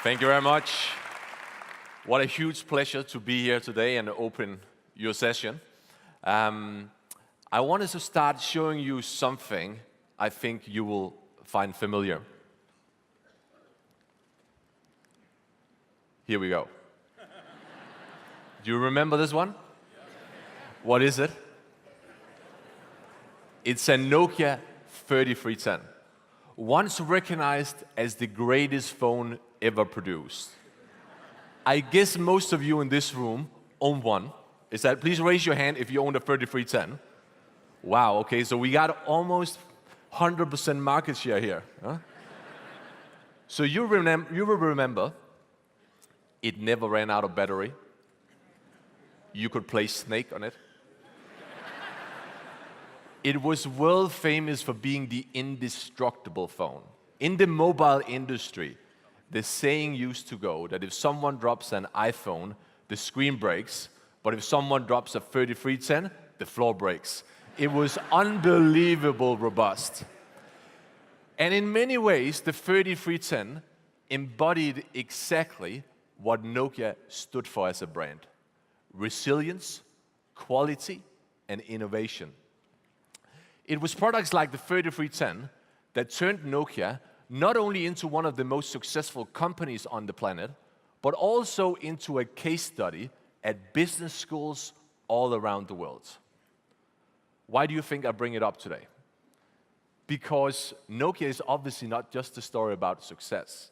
Thank you very much. What a huge pleasure to be here today and open your session. I wanted to start showing you something I think you will find familiar. Here we go. Do you remember this one? What is it? It's a Nokia 3310, once recognized as the greatest phone ever produced. I guess most of you in this room own one. Please raise your hand if you own a 3310. Wow, okay, so we got almost 100% market share here. Huh? So you will remember, it never ran out of battery. You could play Snake on it. It was world famous for being the indestructible phone. In the mobile industry, the saying used to go that if someone drops an iPhone, the screen breaks, but if someone drops a 3310, the floor breaks. It was unbelievable robust. And in many ways, the 3310 embodied exactly what Nokia stood for as a brand: resilience, quality, and innovation. It was products like the 3310 that turned Nokia not only into one of the most successful companies on the planet, but also into a case study at business schools all around the world. Why do you think I bring it up today? Because Nokia is obviously not just a story about success.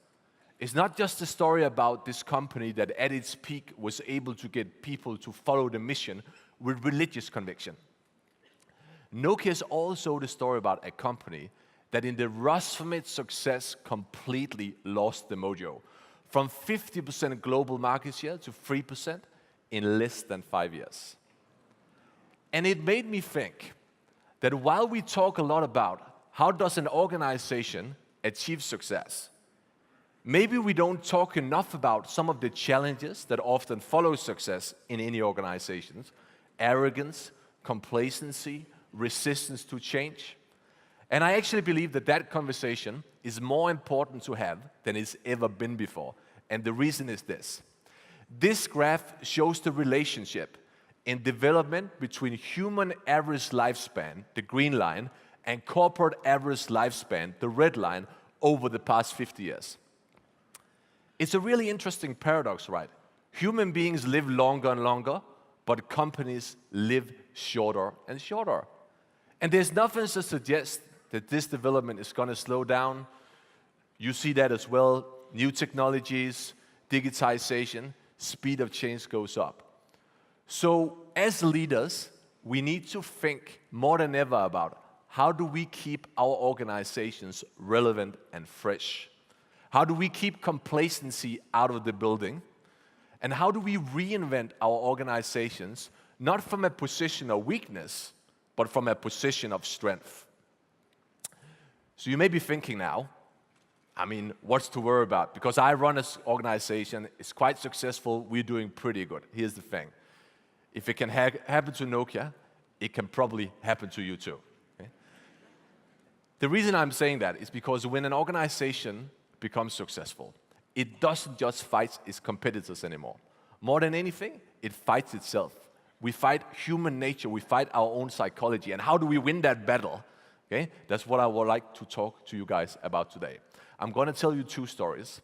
It's not just a story about this company that at its peak was able to get people to follow the mission with religious conviction. Nokia is also the story about a company that in the rush from its success completely lost the mojo. From 50% global market share to 3% in less than 5 years. And it made me think that while we talk a lot about how does an organization achieve success, maybe we don't talk enough about some of the challenges that often follow success in any organizations: arrogance, complacency, resistance to change. And I actually believe that that conversation is more important to have than it's ever been before. And the reason is this. This graph shows the relationship in development between human average lifespan, the green line, and corporate average lifespan, the red line, over the past 50 years. It's a really interesting paradox, right? Human beings live longer and longer, but companies live shorter and shorter. And there's nothing to suggest that this development is going to slow down. You see that as well. New technologies, digitization, speed of change goes up. So as leaders, we need to think more than ever about how do we keep our organizations relevant and fresh? How do we keep complacency out of the building? And how do we reinvent our organizations, not from a position of weakness, but from a position of strength? So you may be thinking now, what's to worry about? Because I run an organization, it's quite successful, we're doing pretty good. Here's the thing. If it can happen to Nokia, it can probably happen to you too. Okay? The reason I'm saying that is because when an organization becomes successful, it doesn't just fight its competitors anymore. More than anything, it fights itself. We fight human nature, we fight our own psychology. And how do we win that battle? Okay? That's what I would like to talk to you guys about today. I'm going to tell you two stories.